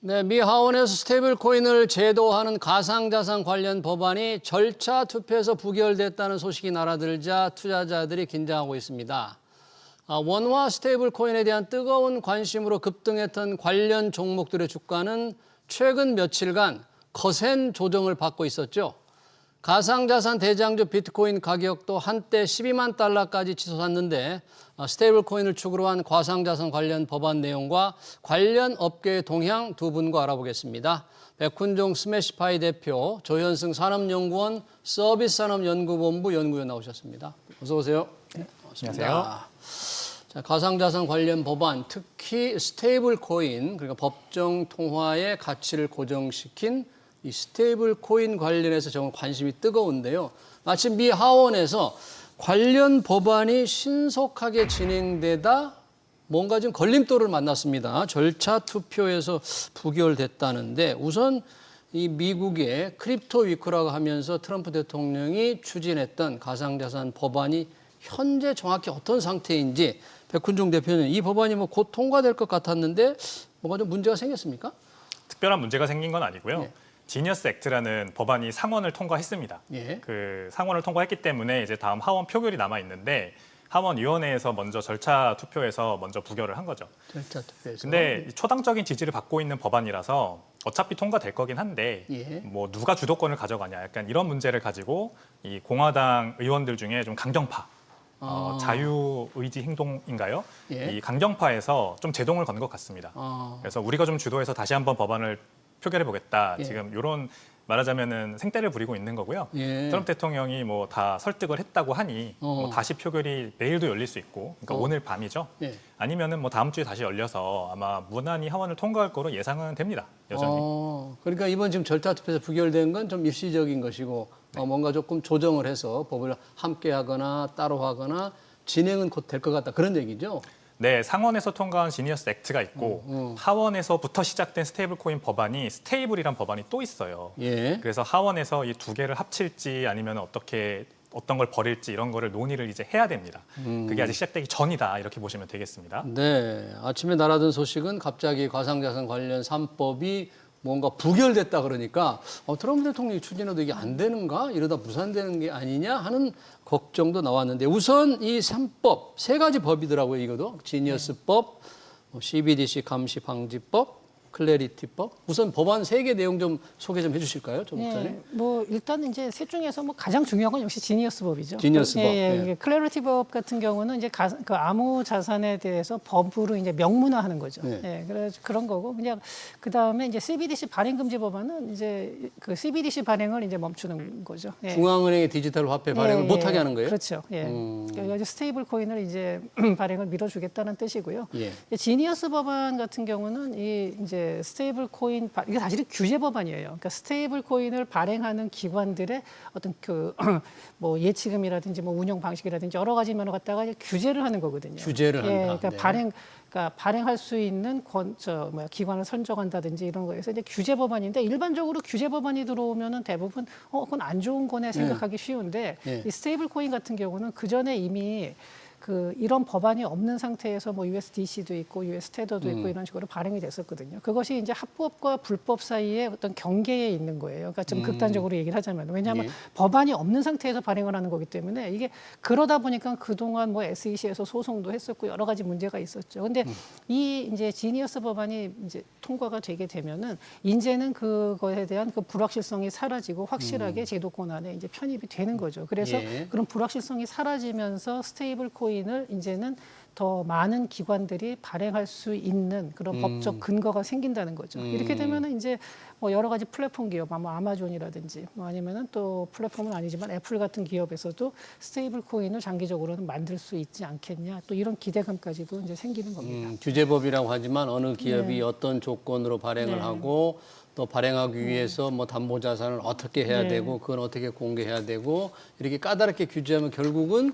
네, 미 하원에서 스테이블 코인을 제도하는 가상자산 관련 법안이 절차 투표에서 부결됐다는 소식이 날아들자 투자자들이 긴장하고 있습니다. 원화 스테이블 코인에 대한 뜨거운 관심으로 급등했던 관련 종목들의 주가는 최근 며칠간 거센 조정을 받고 있었죠. 가상자산 대장주 비트코인 가격도 한때 12만 달러까지 치솟았는데 스테이블 코인을 축으로 한 가상자산 관련 법안 내용과 관련 업계의 동향 두 분과 알아보겠습니다. 백훈종 스매시파이 대표, 조현승 산업연구원 서비스산업연구본부 연구위원 나오셨습니다. 어서 오세요. 네, 안녕하세요. 자, 가상자산 관련 법안, 특히 스테이블 코인, 그러니까 법정 통화의 가치를 고정시킨 이 스테이블 코인 관련해서 정말 관심이 뜨거운데요. 마침 미 하원에서 관련 법안이 신속하게 진행되다 뭔가 좀 걸림돌을 만났습니다. 절차 투표에서 부결됐다는데 우선 이 미국의 크립토 위크라고 하면서 트럼프 대통령이 추진했던 가상자산 법안이 현재 정확히 어떤 상태인지 백훈종 대표는 이 법안이 곧 통과될 것 같았는데 뭐가 좀 문제가 생겼습니까? 특별한 문제가 생긴 건 아니고요. 네. 지니어스 액트라는 법안이 상원을 통과했습니다. 예. 그 상원을 통과했기 때문에 이제 다음 하원 표결이 남아 있는데 하원위원회에서 먼저 절차 투표에서 먼저 부결을 한 거죠. 절차 투표에서. 근데 초당적인 지지를 받고 있는 법안이라서 어차피 통과될 거긴 한데 예. 뭐 누가 주도권을 가져가냐 약간 이런 문제를 가지고 이 공화당 의원들 중에 좀 강경파 자유의지 행동인가요? 예. 이 강경파에서 좀 제동을 건 것 같습니다. 그래서 우리가 좀 주도해서 다시 한번 법안을 표결해 보겠다. 예. 지금 이런 말하자면은 생떼를 부리고 있는 거고요. 예. 트럼프 대통령이 뭐 다 설득을 했다고 하니 뭐 다시 표결이 내일도 열릴 수 있고, 그러니까 오늘 밤이죠. 예. 아니면은 뭐 다음 주에 다시 열려서 아마 무난히 하원을 통과할 거로 예상은 됩니다. 여전히. 그러니까 이번 지금 절차 투표에서 부결된 건 좀 일시적인 것이고 뭔가 조금 조정을 해서 법을 함께 하거나 따로 하거나 진행은 곧 될 것 같다. 그런 얘기죠. 네, 상원에서 통과한 지니어스 액트가 있고 하원에서부터 시작된 스테이블 코인 법안이 스테이블이란 법안이 또 있어요. 예. 그래서 하원에서 이 두 개를 합칠지 아니면 어떤 걸 버릴지 이런 거를 논의를 이제 해야 됩니다. 그게 아직 시작되기 전이다 이렇게 보시면 되겠습니다. 네. 아침에 날아든 소식은 갑자기 가상자산 관련 3법이 뭔가 부결됐다 그러니까 트럼프 대통령이 추진해도 이게 안 되는가? 이러다 무산되는 게 아니냐 하는 걱정도 나왔는데 우선 이 3법, 세 가지 법이더라고요. 이것도 지니어스법, CBDC 감시 방지법, 클래리티법. 우선 법안 3개 내용 좀 소개 좀 해주실까요, 조 목사님? 네, 뭐 일단 이제 셋 중에서 뭐 가장 중요한 건 역시 지니어스법이죠. 지니어스법. 예. 클래리티법 같은 경우는 이제 그 암호 자산에 대해서 법으로 이제 명문화하는 거죠. 네. 예, 그래서 그런 거고 그냥 그 다음에 이제 CBDC 발행 금지 법안은 이제 그 CBDC 발행을 이제 멈추는 거죠. 예. 중앙은행의 디지털 화폐 발행을 못하게 하는 거예요? 그렇죠. 예. 그러니까 스테이블 코인을 이제 발행을 밀어주겠다는 뜻이고요. 예. 지니어스 법안 같은 경우는 이제 스테이블 코인 이게 사실은 규제 법안이에요. 그러니까 스테이블 코인을 발행하는 기관들의 어떤 그 뭐 예치금이라든지 뭐 운영 방식이라든지 여러 가지 면을 갖다가 이제 규제를 하는 거거든요. 규제를 한다. 그러니까 네. 발행할 수 있는 기관을 선정한다든지 이런 거에서 이제 규제 법안인데 일반적으로 규제 법안이 들어오면은 대부분 그건 안 좋은 거네 생각하기 쉬운데 네. 이 스테이블 코인 같은 경우는 그 전에 이미 이런 법안이 없는 상태에서 뭐 USDC도 있고 US 테더도 있고 이런 식으로 발행이 됐었거든요. 그것이 이제 합법과 불법 사이에 어떤 경계에 있는 거예요. 그러니까 좀 극단적으로 얘기를 하자면 왜냐하면 예. 법안이 없는 상태에서 발행을 하는 거기 때문에 이게 그러다 보니까 그동안 뭐 SEC에서 소송도 했었고 여러 가지 문제가 있었죠. 근데 이 이제 지니어스 법안이 이제 통과가 되게 되면은 이제는 그거에 대한 그 불확실성이 사라지고 확실하게 제도권 안에 이제 편입이 되는 거죠. 그래서 예. 그런 불확실성이 사라지면서 스테이블 코인을 이제는 더 많은 기관들이 발행할 수 있는 그런 법적 근거가 생긴다는 거죠. 이렇게 되면은 이제 뭐 여러 가지 플랫폼 기업, 뭐 아마존이라든지 뭐 아니면은 또 플랫폼은 아니지만 애플 같은 기업에서도 스테이블 코인을 장기적으로는 만들 수 있지 않겠냐. 또 이런 기대감까지도 이제 생기는 겁니다. 규제법이라고 하지만 어느 기업이 네. 어떤 조건으로 발행을 네. 하고 또 발행하기 위해서 뭐 담보 자산을 어떻게 해야 네. 되고 그건 어떻게 공개해야 되고 이렇게 까다롭게 규제하면 결국은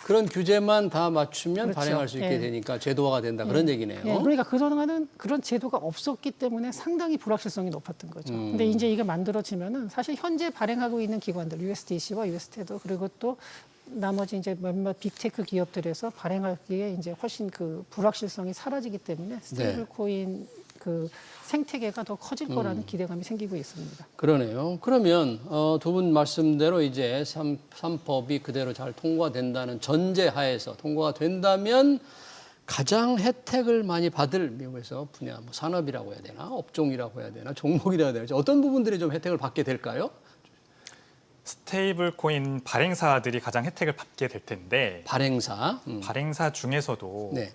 그런 규제만 다 맞추면 그렇죠. 발행할 수 있게 예. 되니까 제도화가 된다 그런 얘기네요. 예, 그러니까 그동안은 그런 제도가 없었기 때문에 상당히 불확실성이 높았던 거죠. 근데 이제 이게 만들어지면은 사실 현재 발행하고 있는 기관들, USDC와 US테더 그리고 또 나머지 이제 몇몇 빅테크 기업들에서 발행하기에 이제 훨씬 그 불확실성이 사라지기 때문에 스테이블 코인 그 생태계가 더 커질 거라는 기대감이 생기고 있습니다. 그러네요. 그러면 두 분 말씀대로 이제 3법이 그대로 잘 통과된다는 전제하에서 통과가 된다면 가장 혜택을 많이 받을 미국에서 분야, 뭐 산업이라고 해야 되나, 업종이라고 해야 되나, 종목이라고 해야 되나, 어떤 부분들이 좀 혜택을 받게 될까요? 스테이블 코인 발행사들이 가장 혜택을 받게 될 텐데 발행사. 발행사 중에서도 네.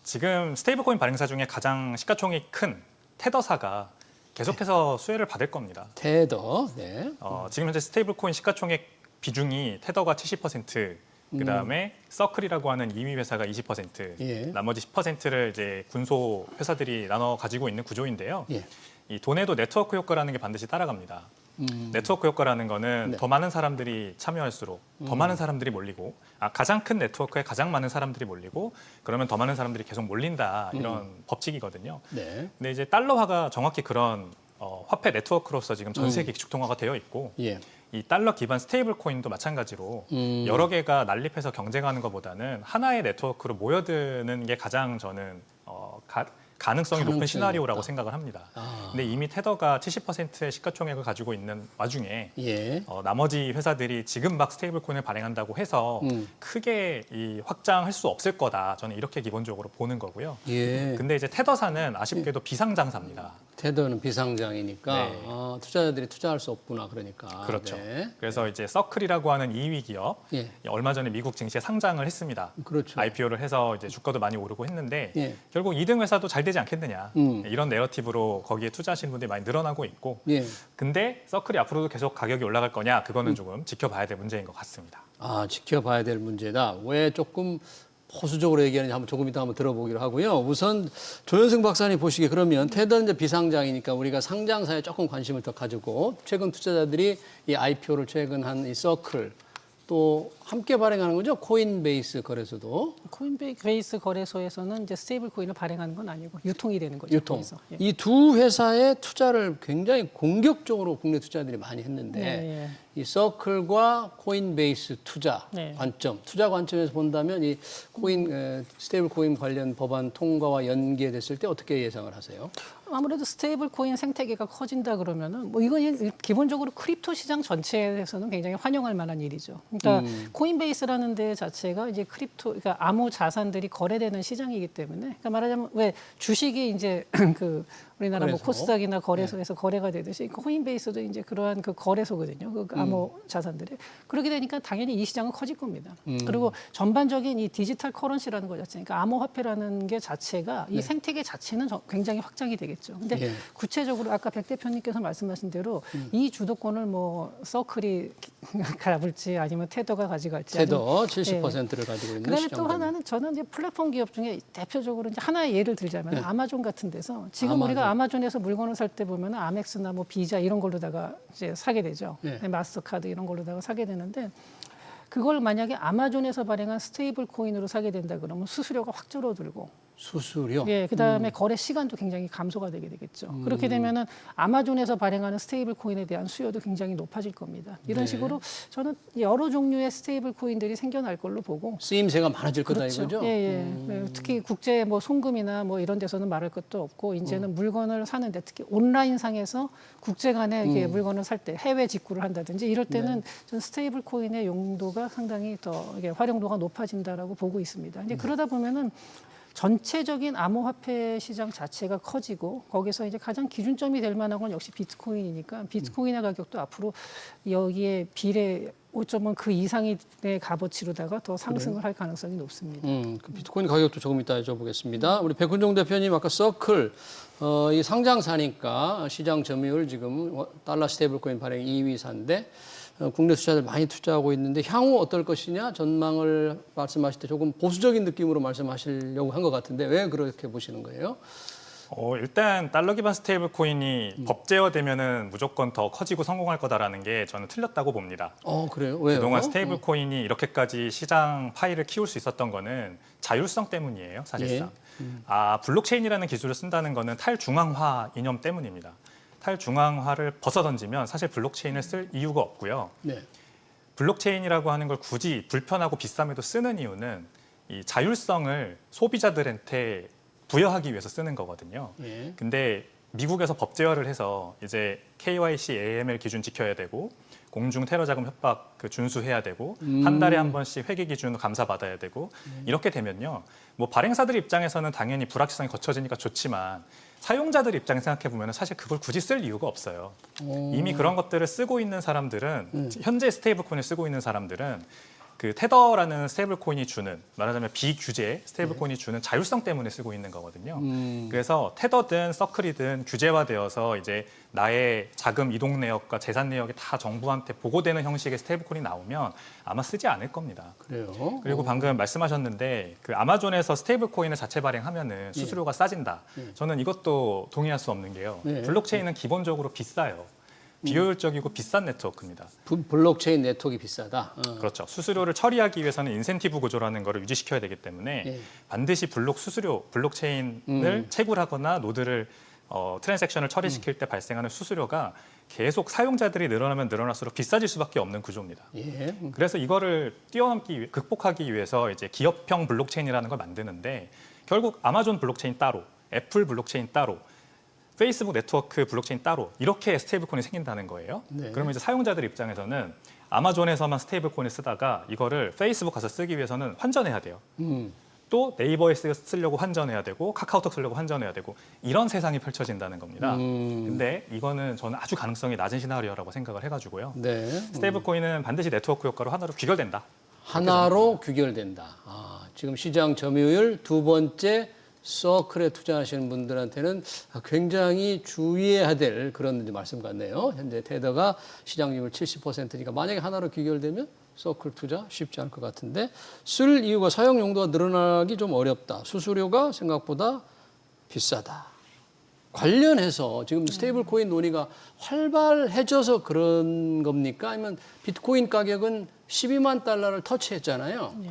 지금 스테이블 코인 발행사 중에 가장 시가총액이 큰 테더사가 계속해서 수혜를 받을 겁니다. 테더. 네. 지금 현재 스테이블 코인 시가총액 비중이 테더가 70%, 그다음에 서클이라고 하는 2위 회사가 20%, 예. 나머지 10%를 이제 군소 회사들이 나눠 가지고 있는 구조인데요. 예. 이 돈에도 네트워크 효과라는 게 반드시 따라갑니다. 네트워크 효과라는 거는 네. 더 많은 사람들이 참여할수록 더 많은 사람들이 몰리고 가장 큰 네트워크에 가장 많은 사람들이 몰리고 그러면 더 많은 사람들이 계속 몰린다 이런 법칙이거든요. 네. 근데 이제 달러화가 정확히 그런 화폐 네트워크로서 지금 전 세계 기축통화가 되어 있고 예. 이 달러 기반 스테이블 코인도 마찬가지로 여러 개가 난립해서 경쟁하는 것보다는 하나의 네트워크로 모여드는 게 가장 저는 가능성이 높은 가능성이 시나리오라고 높다. 생각을 합니다. 아. 근데 이미 테더가 70%의 시가총액을 가지고 있는 와중에 예. 나머지 회사들이 지금 막 스테이블 코인을 발행한다고 해서 크게 이 확장할 수 없을 거다. 저는 이렇게 기본적으로 보는 거고요. 예. 근데 이제 테더사는 아쉽게도 비상장사입니다. 테더는 비상장이니까 네. 투자자들이 투자할 수 없구나 그러니까. 그렇죠. 네. 그래서 이제 서클이라고 하는 2위 기업 예. 얼마 전에 미국 증시에 상장을 했습니다. 그렇죠. IPO를 해서 이제 주가도 많이 오르고 했는데 예. 결국 2등 회사도 잘 되지 않겠느냐 음. 이런 내러티브로 거기에 투자하시는 분들이 많이 늘어나고 있고 예. 근데 서클이 앞으로도 계속 가격이 올라갈 거냐 그거는 조금 지켜봐야 될 문제인 것 같습니다. 지켜봐야 될 문제다. 왜 조금 보수적으로 얘기하는지 한번 조금 이따 한번 들어보기로 하고요. 우선 조현승 박사님 보시기에 그러면 테더는 이제 비상장이니까 우리가 상장사에 조금 관심을 더 가지고 최근 투자자들이 이 IPO를 최근 한 이 서클 또 함께 발행하는 거죠. 코인베이스 거래소도 코인베이스 거래소에서는 이제 스테이블 코인을 발행하는 건 아니고 유통이 되는 거죠. 유통. 거기서. 예. 이 두 회사의 투자를 굉장히 공격적으로 국내 투자자들이 많이 했는데 네, 이 서클과 코인베이스 투자 네. 관점, 투자 관점에서 본다면 이 스테이블 코인 관련 법안 통과와 연계됐을 때 어떻게 예상을 하세요? 아무래도 스테이블 코인 생태계가 커진다 그러면은 뭐 이건 기본적으로 크립토 시장 전체에서는 굉장히 환영할 만한 일이죠. 그러니까 코인베이스라는 데 자체가 이제 그러니까 암호 자산들이 거래되는 시장이기 때문에 그러니까 말하자면 왜 주식이 이제 그 우리나라 뭐 거래소. 코스닥이나 거래소에서 거래가 되듯이 코인베이스도 이제 그러한 그 거래소거든요. 그 암호 자산들이 그렇게 되니까 당연히 이 시장은 커질 겁니다. 그리고 전반적인 이 디지털 커런시라는 거 자체, 그러니까 암호 화폐라는 게 자체가 이 생태계 자체는 굉장히 확장이 되겠죠. 근데 예. 구체적으로 아까 백 대표님께서 말씀하신 대로 이 주도권을 뭐 서클이 가볼지 아니면 테더가 가져갈지 테더 70%를 가지고 있는 그다음에 시장. 또 하나는 저는 이제 플랫폼 기업 중에 대표적으로 이제 하나의 예를 들자면 아마존 같은 데서 지금 우리가 아마존에서 물건을 살 때 보면 아멕스나 뭐 비자 이런 걸로다가 이제 사게 되죠. 네. 마스터카드 이런 걸로다가 사게 되는데 그걸 만약에 아마존에서 발행한 스테이블 코인으로 사게 된다 그러면 수수료가 확 줄어들고 수수료. 예, 그다음에 거래 시간도 굉장히 감소가 되게 되겠죠. 그렇게 되면은 아마존에서 발행하는 스테이블 코인에 대한 수요도 굉장히 높아질 겁니다. 이런 네. 식으로 저는 여러 종류의 스테이블 코인들이 생겨날 걸로 보고 쓰임새가 많아질 거다 이거죠? 예, 예. 특히 국제 뭐 송금이나 뭐 이런 데서는 말할 것도 없고 이제는 물건을 사는데 특히 온라인 상에서 국제 간에 이게 물건을 살 때 해외 직구를 한다든지 이럴 때는 전 스테이블 코인의 용도가 상당히 더 이게 활용도가 높아진다라고 보고 있습니다. 이제 그러다 보면은 전체적인 암호화폐 시장 자체가 커지고 거기서 이제 가장 기준점이 될 만한 건 역시 비트코인이니까 비트코인의 가격도 앞으로 여기에 비례 5.1 그 이상의 값어치로다가 더 상승을 할 가능성이 높습니다. 그 비트코인 가격도 조금 이따 여쭤보겠습니다. 우리 백훈종 대표님 아까 서클 이 상장사니까 시장 점유율 지금 달러 스테이블코인 발행 2위사인데 국내 투자자들 많이 투자하고 있는데 향후 어떨 것이냐 전망을 말씀하실 때 조금 보수적인 느낌으로 말씀하시려고 한 것 같은데 왜 그렇게 보시는 거예요? 일단 달러 기반 스테이블 코인이 법제화되면은 무조건 더 커지고 성공할 거다라는 게 저는 틀렸다고 봅니다. 그래요? 왜요? 그동안 스테이블 코인이 이렇게까지 시장 파이를 키울 수 있었던 거는 자율성 때문이에요, 사실상. 블록체인이라는 기술을 쓴다는 거는 탈중앙화 이념 때문입니다. 탈중앙화를 벗어던지면 사실 블록체인을 쓸 이유가 없고요. 네. 블록체인이라고 하는 걸 굳이 불편하고 비쌈에도 쓰는 이유는 이 자율성을 소비자들한테 부여하기 위해서 쓰는 거거든요. 예. 근데 미국에서 법제화를 해서 이제 KYC, AML 기준 지켜야 되고 공중 테러 자금 협박 준수해야 되고 한 달에 한 번씩 회계 기준 감사 받아야 되고 이렇게 되면요. 뭐 발행사들 입장에서는 당연히 불확실성이 거쳐지니까 좋지만 사용자들 입장 생각해 보면 사실 그걸 굳이 쓸 이유가 없어요. 이미 그런 것들을 쓰고 있는 사람들은 현재 스테이블 코인을 쓰고 있는 사람들은 그 테더라는 스테이블 코인이 주는 말하자면 비규제 스테이블 코인이 주는 자율성 때문에 쓰고 있는 거거든요. 그래서 테더든 서클이든 규제화되어서 이제 나의 자금 이동 내역과 재산 내역이 다 정부한테 보고되는 형식의 스테이블 코인이 나오면 아마 쓰지 않을 겁니다. 그래요. 그리고 방금 말씀하셨는데 그 아마존에서 스테이블 코인을 자체 발행하면은 수수료가 싸진다. 저는 이것도 동의할 수 없는 게요. 네. 블록체인은 기본적으로 비싸요. 비효율적이고 비싼 네트워크입니다. 블록체인 네트워크가 비싸다. 그렇죠. 수수료를 처리하기 위해서는 인센티브 구조라는 것을 유지시켜야 되기 때문에 예. 반드시 블록체인을 채굴하거나 노드를 트랜잭션을 처리시킬 때 발생하는 수수료가 계속 사용자들이 늘어나면 늘어날수록 비싸질 수밖에 없는 구조입니다. 예. 그래서 이거를 극복하기 위해서 이제 기업형 블록체인이라는 걸 만드는데 결국 아마존 블록체인 따로, 애플 블록체인 따로, 페이스북 네트워크 블록체인 따로 이렇게 스테이블코인이 생긴다는 거예요. 네. 그러면 이제 사용자들 입장에서는 아마존에서만 스테이블코인을 쓰다가 이거를 페이스북 가서 쓰기 위해서는 환전해야 돼요. 또 네이버에 쓰려고 환전해야 되고 카카오톡 쓰려고 환전해야 되고 이런 세상이 펼쳐진다는 겁니다. 근데 이거는 저는 아주 가능성이 낮은 시나리오라고 생각을 해가지고요. 네. 스테이블코인은 반드시 네트워크 효과로 하나로 귀결된다. 하나로 규결된다. 지금 시장 점유율 두 번째 서클에 투자하시는 분들한테는 굉장히 주의해야 될 그런 말씀 같네요. 현재 테더가 시장률 70%니까 만약에 하나로 귀결되면 서클 투자 쉽지 않을 것 같은데 쓸 이유가 사용 용도가 늘어나기 좀 어렵다. 수수료가 생각보다 비싸다. 관련해서 지금 스테이블 코인 논의가 활발해져서 그런 겁니까? 아니면 비트코인 가격은 12만 달러를 터치했잖아요. 예.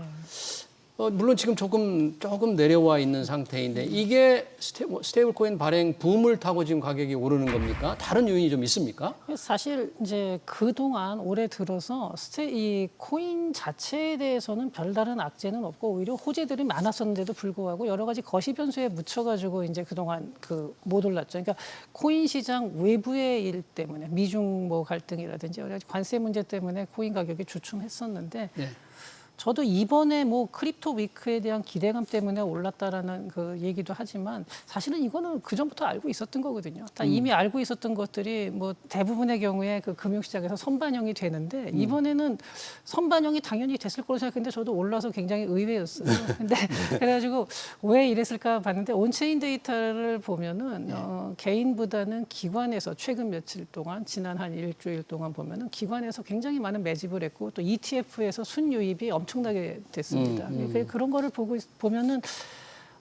물론 지금 조금 내려와 있는 상태인데 이게 스테이블 코인 발행 붐을 타고 지금 가격이 오르는 겁니까? 다른 요인이 좀 있습니까? 사실 이제 그동안 올해 들어서 이 코인 자체에 대해서는 별다른 악재는 없고 오히려 호재들이 많았었는데도 불구하고 여러 가지 거시 변수에 묻혀가지고 이제 그동안 못 올랐죠. 그러니까 코인 시장 외부의 일 때문에 미중 뭐 갈등이라든지 여러 가지 관세 문제 때문에 코인 가격이 주춤했었는데. 네. 저도 이번에 뭐 크립토 위크에 대한 기대감 때문에 올랐다라는 그 얘기도 하지만 사실은 이거는 그 전부터 알고 있었던 거거든요. 다 이미 알고 있었던 것들이 뭐 대부분의 경우에 그 금융시장에서 선반영이 되는데 이번에는 선반영이 당연히 됐을 거로 생각했는데 저도 올라서 굉장히 의외였어요. 근데 그래가지고 왜 이랬을까 봤는데 온체인 데이터를 보면은 개인보다는 기관에서 최근 며칠 동안 지난 한 일주일 동안 보면은 기관에서 굉장히 많은 매집을 했고 또 ETF에서 순유입이 엄청나게 됐습니다. 그런 거를 보면은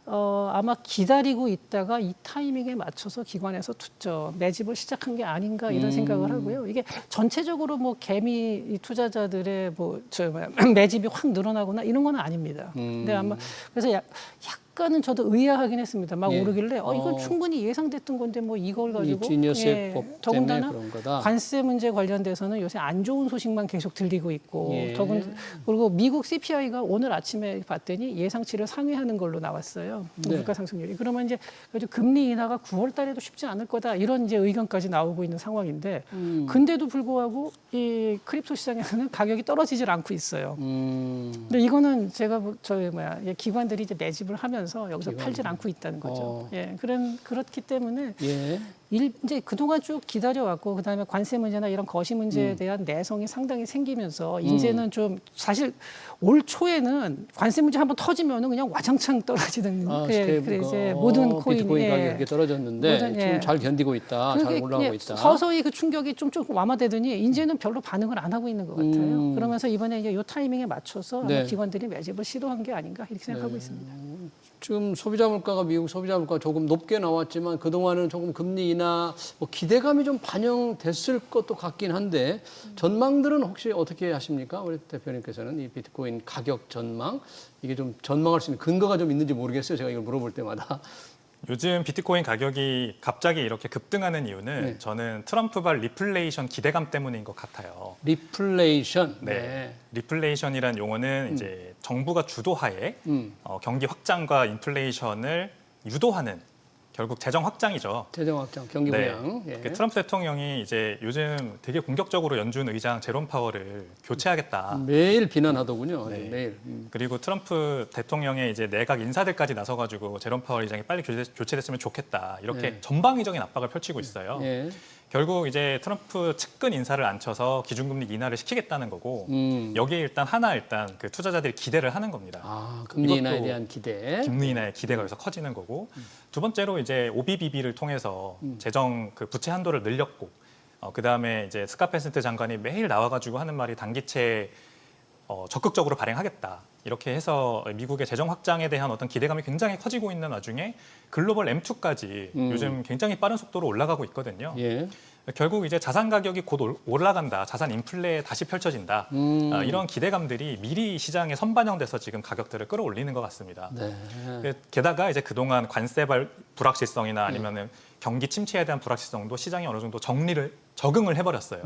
아마 기다리고 있다가 이 타이밍에 맞춰서 기관에서 매집을 시작한 게 아닌가 이런 생각을 하고요. 이게 전체적으로 뭐 개미 투자자들의 매집이 확 늘어나거나 이런 건 아닙니다. 근데 아마 그래서 약간은 저도 의아하긴 했습니다. 막 오르길래 이건 충분히 예상됐던 건데 뭐 이걸 가지고 지니어스법 더군다나 그런 거다. 관세 문제 관련돼서는 요새 안 좋은 소식만 계속 들리고 있고 그리고 미국 CPI가 오늘 아침에 봤더니 예상치를 상회하는 걸로 나왔어요. 물가 상승률이. 그러면 이제 금리 인하가 9월 달에도 쉽지 않을 거다 이런 이제 의견까지 나오고 있는 상황인데 근데도 불구하고 이 크립토 시장에서는 가격이 떨어지질 않고 있어요. 근데 이거는 제가 기관들이 이제 매집을 하면서 여기서 팔질 않고 있다는 거죠. 그렇기 때문에 이제 그동안 쭉 기다려왔고 그다음에 관세 문제나 이런 거시 문제에 대한 내성이 상당히 생기면서 이제는 좀 사실 올 초에는 관세 문제 한번 터지면은 그냥 와장창 떨어지는 이제 모든 코인 비트코인 가격이 떨어졌는데 지금 잘 견디고 있다, 잘 올라가고 있다. 서서히 그 충격이 좀 완화되더니 이제는 별로 반응을 안 하고 있는 것 같아요. 그러면서 이번에 이제 이 타이밍에 맞춰서 아마 기관들이 매집을 시도한 게 아닌가 이렇게 생각하고 있습니다. 지금 소비자 물가가 미국 소비자 물가가 조금 높게 나왔지만 그동안은 조금 금리 인하 기대감이 좀 반영됐을 것도 같긴 한데 전망들은 혹시 어떻게 하십니까? 우리 대표님께서는 이 비트코인 가격 전망 이게 좀 전망할 수 있는 근거가 좀 있는지 모르겠어요. 제가 이걸 물어볼 때마다. 요즘 비트코인 가격이 갑자기 이렇게 급등하는 이유는 저는 트럼프발 리플레이션 기대감 때문인 것 같아요. 리플레이션. 네. 리플레이션이란 용어는 이제 정부가 주도하에 경기 확장과 인플레이션을 유도하는 결국 재정 확장이죠. 재정 확장, 경기 네. 부양. 예. 그 트럼프 대통령이 이제 요즘 되게 공격적으로 연준 의장 제롬 파월을 교체하겠다. 매일 비난하더군요. 네. 매일. 그리고 트럼프 대통령의 이제 내각 인사들까지 나서가지고 제롬 파월 의장이 빨리 교체됐으면 좋겠다. 이렇게 네. 전방위적인 압박을 펼치고 있어요. 예. 결국 이제 트럼프 측근 인사를 앉혀서 기준금리 인하를 시키겠다는 거고 여기에 일단 그 투자자들이 기대를 하는 겁니다. 아, 금리 인하에 이것도 대한 기대. 금리 인하의 기대가 여기서 커지는 거고 두 번째로 이제 OBBB를 통해서 재정 그 부채 한도를 늘렸고 그다음에 이제 스카펜센트 장관이 매일 나와가지고 하는 말이 단기채 적극적으로 발행하겠다. 이렇게 해서 미국의 재정 확장에 대한 어떤 기대감이 굉장히 커지고 있는 와중에 글로벌 M2까지 요즘 굉장히 빠른 속도로 올라가고 있거든요. 예. 결국 이제 자산 가격이 곧 올라간다, 자산 인플레 다시 펼쳐진다, 이런 기대감들이 미리 시장에 선반영돼서 지금 가격들을 끌어올리는 것 같습니다. 네. 게다가 이제 그동안 관세 불확실성이나 아니면은 경기 침체에 대한 불확실성도 시장이 어느 정도 적응을 해버렸어요.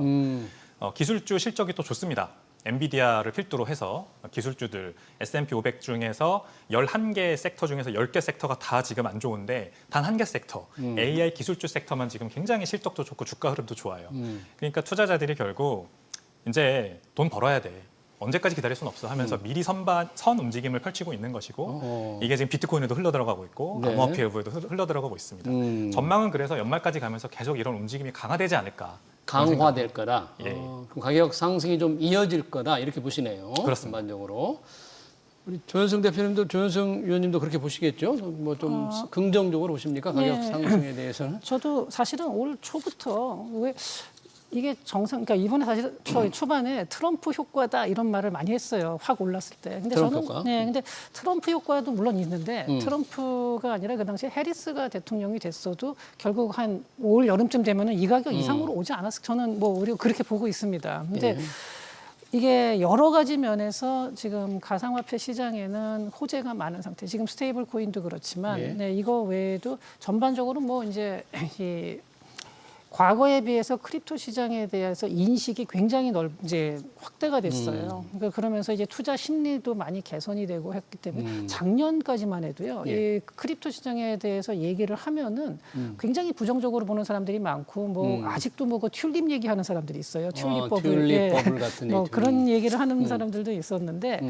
기술주 실적이 또 좋습니다. 엔비디아를 필두로 해서 기술주들 S&P 500 중에서 11개 섹터 중에서 10개 섹터가 다 지금 안 좋은데 단 한 개 섹터, AI 기술주 섹터만 지금 굉장히 실적도 좋고 주가 흐름도 좋아요. 그러니까 투자자들이 결국 이제 돈 벌어야 돼. 언제까지 기다릴 수는 없어 하면서 미리 선 움직임을 펼치고 있는 것이고 이게 지금 비트코인에도 흘러들어가고 있고 네. 암호화폐에도 흘러들어가고 있습니다. 전망은 그래서 연말까지 가면서 계속 이런 움직임이 강화되지 않을까. 강화될 거다. 예. 그럼 가격 상승이 좀 이어질 거다 이렇게 보시네요. 그렇습니다. 전반적으로. 우리 조현승 대표님도 조현승 위원님도 그렇게 보시겠죠? 뭐 좀 긍정적으로 보십니까? 가격 네. 상승에 대해서는? 저도 사실은 올 초부터 왜 이게 그러니까 이번에 사실 초반에 트럼프 효과다 이런 말을 많이 했어요. 확 올랐을 때. 근데 트럼프 저는 효과? 근데 트럼프 효과도 물론 있는데 트럼프가 아니라 그 당시에 해리스가 대통령이 됐어도 결국 한 올 여름쯤 되면은 이 가격 이상으로 오지 않았을 저는 뭐 오히려 그렇게 보고 있습니다. 근데 예. 이게 여러 가지 면에서 지금 가상화폐 시장에는 호재가 많은 상태. 지금 스테이블 코인도 그렇지만 예. 네, 이거 외에도 전반적으로 뭐 이제 이 과거에 비해서 크립토 시장에 대해서 인식이 굉장히 이제 확대가 됐어요. 그러니까 그러면서 이제 투자 심리도 많이 개선이 되고 했기 때문에 작년까지만 해도요. 예. 이 크립토 시장에 대해서 얘기를 하면은 굉장히 부정적으로 보는 사람들이 많고 뭐 아직도 뭐 그 튤립 얘기하는 사람들이 있어요. 튤립 버블. 튤립 버블 같은 뭐 얘기. 그런 얘기를 하는 사람들도 있었는데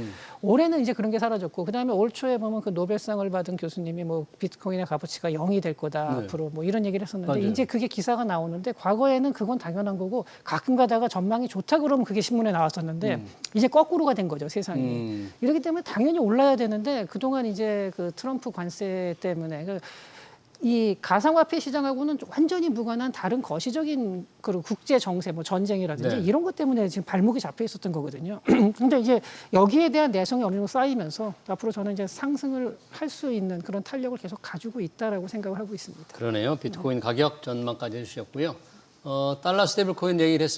올해는 이제 그런 게 사라졌고 그다음에 올 초에 보면 그 노벨상을 받은 교수님이 뭐 비트코인의 값어치가 0이 될 거다 네. 앞으로 뭐 이런 얘기를 했었는데 맞아요. 이제 그게 기사가 나오는데 과거에는 그건 당연한 거고 가끔 가다가 전망이 좋다 그러면 그게 신문에 나왔었는데 이제 거꾸로가 된 거죠 세상이. 이렇기 때문에 당연히 올라야 되는데 그동안 이제 그 트럼프 관세 때문에 이 가상화폐 시장하고는 완전히 무관한 다른 거시적인 그 국제 정세, 뭐 전쟁이라든지 네. 이런 것 때문에 지금 발목이 잡혀 있었던 거거든요. 근데 이제 여기에 대한 내성이 어느 정도 쌓이면서 앞으로 저는 이제 상승을 할 수 있는 그런 탄력을 계속 가지고 있다라고 생각을 하고 있습니다. 그러네요. 비트코인 가격 전망까지 해주셨고요. 달러 스테이블 코인 얘기를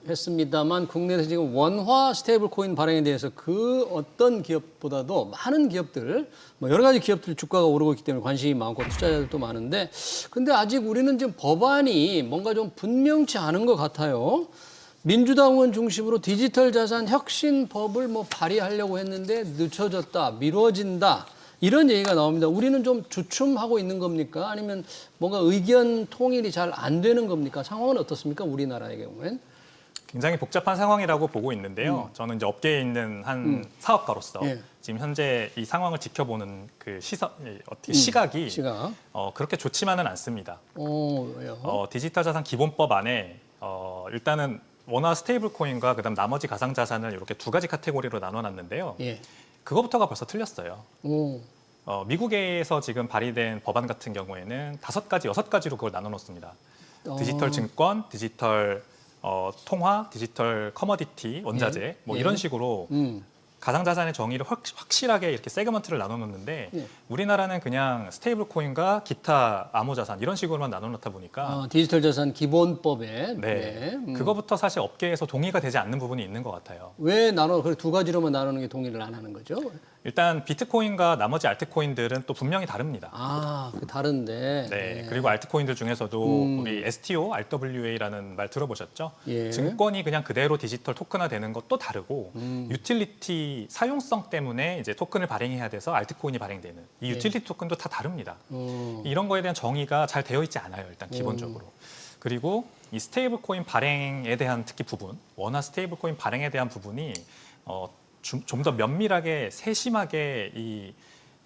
했습니다만 국내에서 지금 원화 스테이블 코인 발행에 대해서 그 어떤 기업보다도 많은 기업들, 뭐 여러 가지 기업들 주가가 오르고 있기 때문에 관심이 많고 투자자들도 많은데 근데 아직 우리는 지금 법안이 뭔가 좀 분명치 않은 것 같아요. 민주당원 중심으로 디지털 자산 혁신법을 뭐 발의하려고 했는데 늦춰졌다, 미뤄진다. 이런 얘기가 나옵니다. 우리는 좀 주춤하고 있는 겁니까? 아니면 뭔가 의견 통일이 잘 안 되는 겁니까? 상황은 어떻습니까? 우리나라의 경우엔? 굉장히 복잡한 상황이라고 보고 있는데요. 저는 이제 업계에 있는 한 사업가로서 예. 지금 현재 이 상황을 지켜보는 그 시각이 시각. 그렇게 좋지만은 않습니다. 왜요? 디지털 자산 기본법 안에 일단은 원화 스테이블 코인과 그다음 나머지 가상 자산을 이렇게 두 가지 카테고리로 나눠놨는데요. 예. 그거부터가 벌써 틀렸어요. 오. 미국에서 지금 발의된 법안 같은 경우에는 5가지, 6가지로 그걸 나눠놓습니다. 디지털 증권, 디지털 통화, 디지털 커머디티, 원자재 뭐 예. 이런 식으로 가상자산의 정의를 확실하게 이렇게 세그먼트를 나눠놓는데 예. 우리나라는 그냥 스테이블 코인과 기타 암호자산 이런 식으로만 나눠놓다 보니까 디지털 자산 기본법에 네, 그거부터 사실 업계에서 동의가 되지 않는 부분이 있는 것 같아요. 왜 두 가지로만 나누는 게 동의를 안 하는 거죠? 일단 비트코인과 나머지 알트코인들은 또 분명히 다릅니다. 아, 그 다른데. 네, 그리고 알트코인들 중에서도 우리 STO, RWA라는 말 들어보셨죠? 예. 증권이 그냥 그대로 디지털 토큰화되는 것도 다르고 유틸리티 사용성 때문에 이제 토큰을 발행해야 돼서 알트코인이 발행되는 이 유틸리티 토큰도 다 다릅니다. 이런 거에 대한 정의가 잘 되어 있지 않아요, 일단 기본적으로. 그리고 이 스테이블코인 발행에 대한 특히 부분, 원화 스테이블코인 발행에 대한 부분이 좀 더 면밀하게 세심하게 이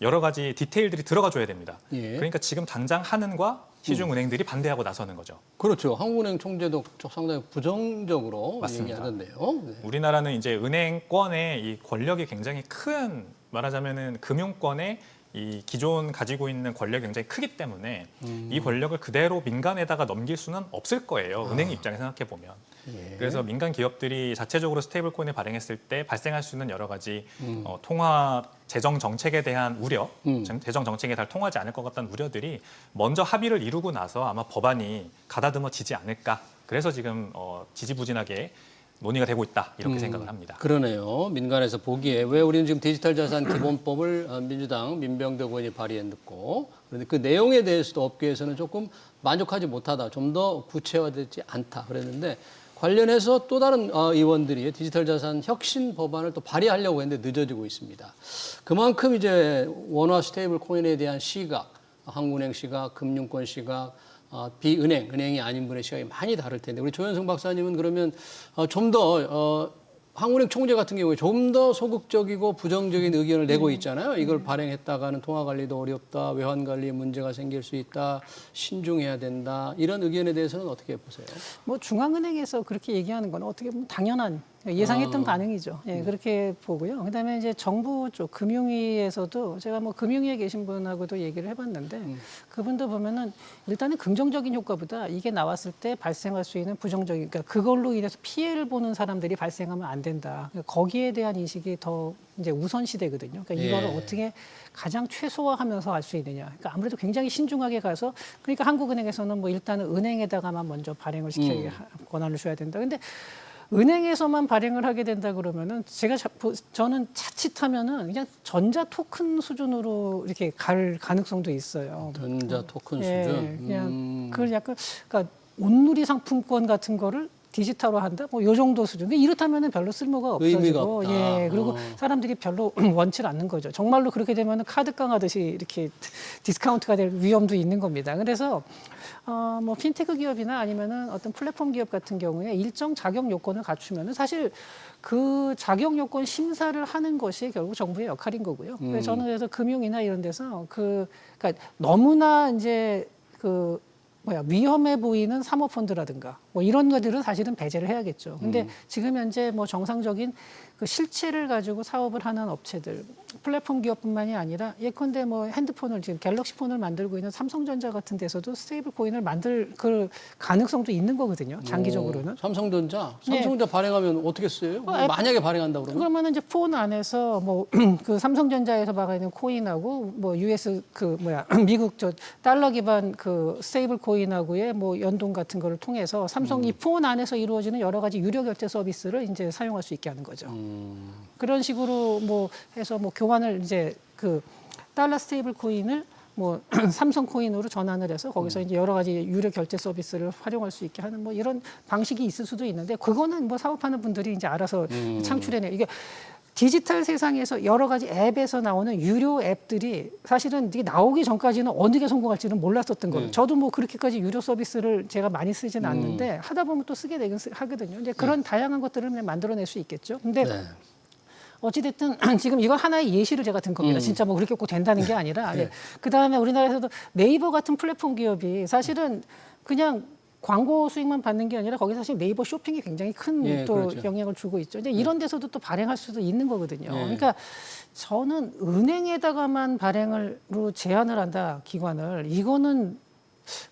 여러 가지 디테일들이 들어가 줘야 됩니다. 예. 그러니까 지금 당장 한은과 시중은행들이 반대하고 나서는 거죠. 그렇죠. 한국은행 총재도 상당히 부정적으로 맞습니다. 얘기하던데요. 네. 우리나라는 이제 은행권의 이 권력이 굉장히 큰, 말하자면은 금융권의 이 기존 가지고 있는 권력이 굉장히 크기 때문에 이 권력을 그대로 민간에다가 넘길 수는 없을 거예요. 은행 입장에 생각해 보면. 예. 그래서 민간 기업들이 자체적으로 스테이블 코인을 발행했을 때 발생할 수 있는 여러 가지 통화 재정 정책에 대한 우려, 재정 정책에 잘 통하지 않을 것 같다는 우려들이 먼저 합의를 이루고 나서 아마 법안이 가다듬어지지 않을까. 그래서 지금 지지부진하게 논의가 되고 있다 이렇게 생각을 합니다. 그러네요. 민간에서 보기에 왜 우리는 지금 디지털 자산 기본법을 민주당 민병대 의원이 발의했고 그런데 그 내용에 대해서도 업계에서는 조금 만족하지 못하다, 좀 더 구체화되지 않다 그랬는데 관련해서 또 다른 의원들이 디지털 자산 혁신 법안을 또 발의하려고 했는데 늦어지고 있습니다. 그만큼 이제 원화 스테이블 코인에 대한 시각, 한국은행 시각, 금융권 시각, 비은행, 은행이 아닌 분의 시각이 많이 다를 텐데 우리 조현승 박사님은 그러면 좀 더 한국은행 총재 같은 경우에 좀 더 소극적이고 부정적인 의견을 내고 있잖아요. 이걸 발행했다가는 통화 관리도 어렵다, 외환 관리에 문제가 생길 수 있다, 신중해야 된다. 이런 의견에 대해서는 어떻게 보세요? 뭐 중앙은행에서 그렇게 얘기하는 건 어떻게 보면 당연한 예상했던 반응이죠. 예, 그렇게 보고요. 그다음에 이제 정부 쪽 금융위에서도 제가 뭐 금융위에 계신 분하고도 얘기를 해봤는데 그분도 보면은 일단은 긍정적인 효과보다 이게 나왔을 때 발생할 수 있는 부정적인, 그러니까 그걸로 인해서 피해를 보는 사람들이 발생하면 안 된다. 그러니까 거기에 대한 인식이 더 이제 우선시되거든요. 그러니까 이거를 예. 어떻게 가장 최소화하면서 할 수 있느냐. 그러니까 아무래도 굉장히 신중하게 가서 그러니까 한국은행에서는 뭐 일단은 은행에다가만 먼저 발행을 시키게 권한을 줘야 된다. 근데 은행에서만 발행을 하게 된다 그러면은 저는 자칫하면은 그냥 전자 토큰 수준으로 이렇게 갈 가능성도 있어요. 전자 토큰 예, 수준. 그냥 그걸 약간 그러니까 온누리 상품권 같은 거를 디지털화 한다? 뭐 요 정도 수준. 이렇다면은 별로 쓸모가 의미가 없어지고, 없다. 예, 그리고 사람들이 별로 원치 않는 거죠. 정말로 그렇게 되면은 카드 깡하듯이 이렇게 디스카운트가 될 위험도 있는 겁니다. 그래서 뭐 핀테크 기업이나 아니면은 어떤 플랫폼 기업 같은 경우에 일정 자격 요건을 갖추면은 사실 그 자격 요건 심사를 하는 것이 결국 정부의 역할인 거고요. 그래서 저는 그래서 금융이나 이런 데서 그러니까 너무나 이제 위험해 보이는 사모펀드라든가 뭐 이런 것들은 사실은 배제를 해야겠죠. 근데 지금 현재 뭐 정상적인 그 실체를 가지고 사업을 하는 업체들, 플랫폼 기업뿐만이 아니라 예컨대 뭐 핸드폰을 지금 갤럭시 폰을 만들고 있는 삼성전자 같은 데서도 스테이블 코인을 만들 그 가능성도 있는 거거든요. 장기적으로는. 삼성전자 네. 발행하면 어떻게 쓰여요? 만약에 발행한다 그러면? 그러면은 이제 폰 안에서 뭐 그 삼성전자에서 막아있는 코인하고 뭐 US 미국 저 달러 기반 그 스테이블 코인하고의 뭐 연동 같은 거를 통해서 삼성이 폰 안에서 이루어지는 여러 가지 유료 결제 서비스를 이제 사용할 수 있게 하는 거죠. 그런 식으로 뭐 해서 뭐 교환을 이제 그 달러 스테이블 코인을 뭐 삼성 코인으로 전환을 해서 거기서 이제 여러 가지 유료 결제 서비스를 활용할 수 있게 하는 뭐 이런 방식이 있을 수도 있는데 그거는 뭐 사업하는 분들이 이제 알아서 창출해내요. 이게 디지털 세상에서 여러 가지 앱에서 나오는 유료 앱들이 사실은 이게 나오기 전까지는 어느 게 성공할지는 몰랐었던 거예요. 저도 뭐 그렇게까지 유료 서비스를 제가 많이 쓰지는 않는데 하다 보면 또 쓰게 되긴 하거든요. 이제 그런 다양한 것들을 그냥 만들어낼 수 있겠죠. 근데 네. 어찌됐든 지금 이건 하나의 예시를 제가 든 겁니다. 진짜 뭐 그렇게 꼭 된다는 게 아니라. 예. 그다음에 우리나라에서도 네이버 같은 플랫폼 기업이 사실은 그냥 광고 수익만 받는 게 아니라 거기 사실 네이버 쇼핑이 굉장히 큰 예, 또 그렇죠. 영향을 주고 있죠. 이제 이런 데서도 또 발행할 수도 있는 거거든요. 그러니까 저는 은행에다가만 발행을로 제한을 한다 기관을 이거는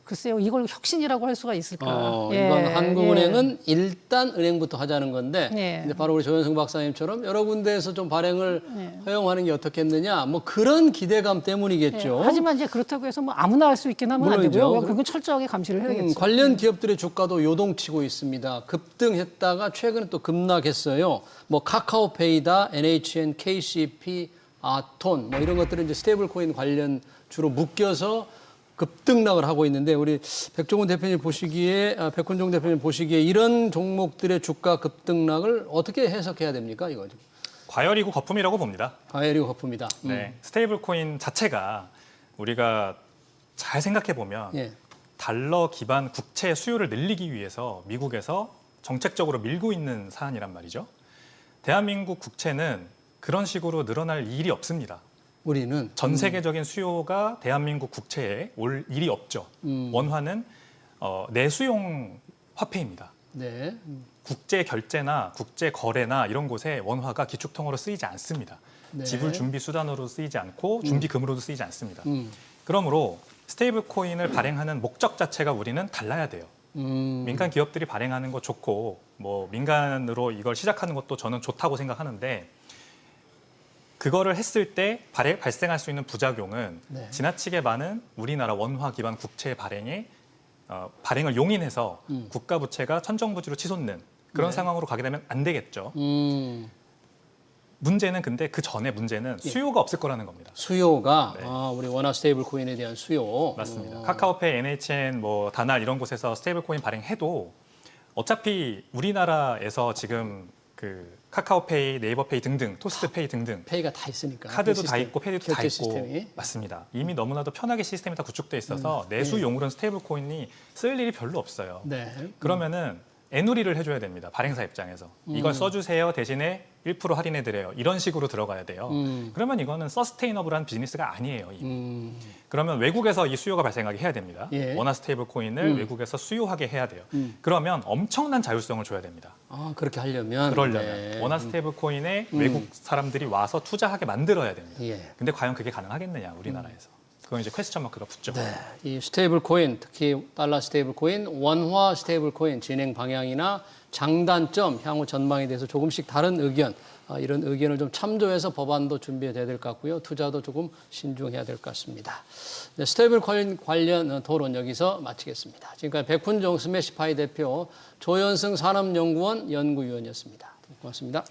글쎄요, 이걸 혁신이라고 할 수가 있을까? 이건 한국은행은 일단 은행부터 하자는 건데, 네. 근데 바로 우리 조현승 박사님처럼 여러 군데에서 좀 발행을 허용하는 게 어떻겠느냐, 뭐 그런 기대감 때문이겠죠. 하지만 이제 그렇다고 해서 뭐 아무나 할 수 있긴 하면 안 물론이죠. 되고요. 그건 철저하게 감시를 해야겠죠. 관련 기업들의 주가도 요동치고 있습니다. 급등했다가 최근에 또 급락했어요. 뭐 카카오페이다, NHN, KCP, 아톤 뭐 이런 것들은 이제 스테이블 코인 관련 주로 묶여서 급등락을 하고 있는데 우리 백종원 대표님 보시기에 백훈종 대표님 보시기에 이런 종목들의 주가 급등락을 어떻게 해석해야 됩니까? 이거 과열이고 거품이라고 봅니다. 과열이고 거품이다. 네, 스테이블 코인 자체가 우리가 잘 생각해 보면 예. 달러 기반 국채 수요를 늘리기 위해서 미국에서 정책적으로 밀고 있는 사안이란 말이죠. 대한민국 국채는 그런 식으로 늘어날 일이 없습니다. 우리는 전 세계적인 수요가 대한민국 국채에 올 일이 없죠. 원화는 내수용 화폐입니다. 네. 국제 결제나 국제 거래나 이런 곳에 원화가 기축통으로 쓰이지 않습니다. 네. 지불 준비 수단으로 쓰이지 않고 준비금으로도 쓰이지 않습니다. 음. 그러므로 스테이블 코인을 발행하는 목적 자체가 우리는 달라야 돼요. 민간 기업들이 발행하는 거 좋고 뭐 민간으로 이걸 시작하는 것도 저는 좋다고 생각하는데 그거를 했을 때 발생할 수 있는 부작용은 네. 지나치게 많은 우리나라 원화 기반 국채 발행을 용인해서 국가 부채가 천정부지로 치솟는 그런 네. 상황으로 가게 되면 안 되겠죠. 문제는 근데 그 전에 문제는 수요가 없을 거라는 겁니다. 수요가 네. 우리 원화 스테이블 코인에 대한 수요. 맞습니다. 카카오페이, NHN, 뭐 다날 이런 곳에서 스테이블 코인 발행해도 어차피 우리나라에서 지금 그 카카오페이, 네이버페이 등등, 토스트페이 등등 페이가 다 있으니까. 카드도 그 다 시스템, 있고 페이도 다 결제 있고 시스템이. 맞습니다. 이미 너무나도 편하게 시스템이 다 구축돼 있어서 내수용으로는 스테이블 코인이 쓸 일이 별로 없어요. 네. 그러면은 애누리를 해줘야 됩니다. 발행사 입장에서 이걸 써주세요 대신에 1% 할인해드려요. 이런 식으로 들어가야 돼요. 그러면 이거는 서스테이너블한 비즈니스가 아니에요. 이미. 그러면 외국에서 이 수요가 발생하게 해야 됩니다. 예. 원화 스테이블 코인을 외국에서 수요하게 해야 돼요. 그러면 엄청난 자율성을 줘야 됩니다. 그렇게 하려면. 그러려면 네. 원화 스테이블 코인에 외국 사람들이 와서 투자하게 만들어야 됩니다. 예. 근데 과연 그게 가능하겠느냐 우리나라에서. 그건 이제 퀘스천 마크가 붙죠. 네, 이 스테이블 코인, 특히 달러 스테이블 코인, 원화 스테이블 코인 진행 방향이나 장단점, 향후 전망에 대해서 조금씩 다른 의견, 이런 의견을 좀 참조해서 법안도 준비해야 될 것 같고요. 투자도 조금 신중해야 될 것 같습니다. 네, 스테이블 코인 관련 토론 여기서 마치겠습니다. 지금까지 백훈종 스매시파이 대표, 조현승 산업연구원 연구위원이었습니다. 고맙습니다.